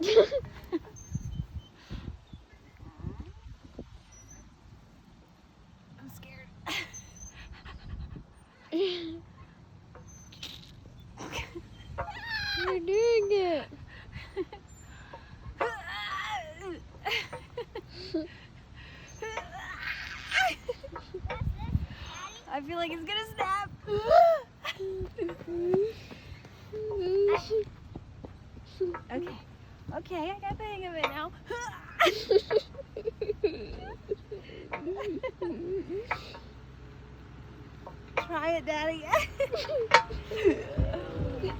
I'm scared. You're doing it. I feel like it's gonna snap. Okay. Okay, I got the hang of it now. Try it, Daddy.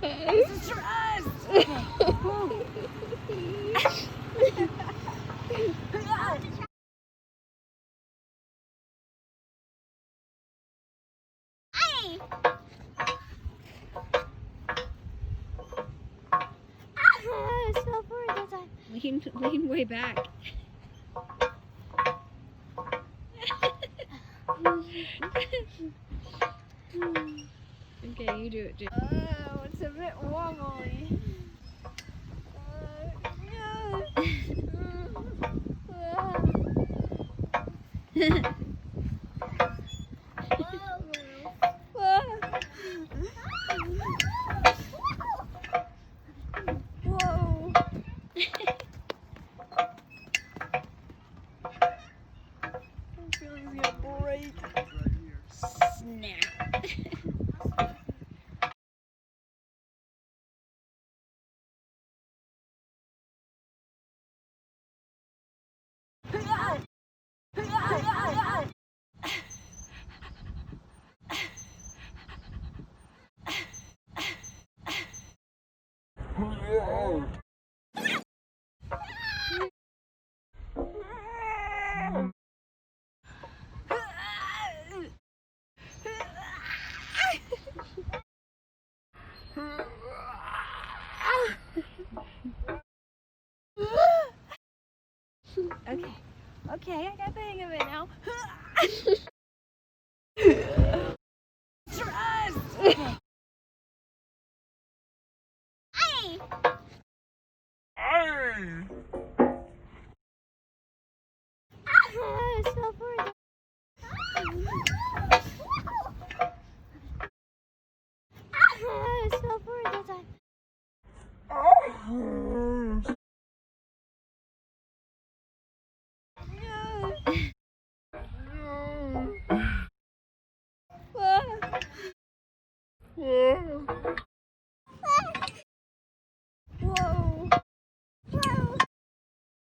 This is trust. Lean way back. Okay, you do it, Jim. Oh, it's a bit wobbly. Whoa. I'm feeling it's gonna break. Snap. Okay. Okay, I got the hang of it now. Trust. Okay.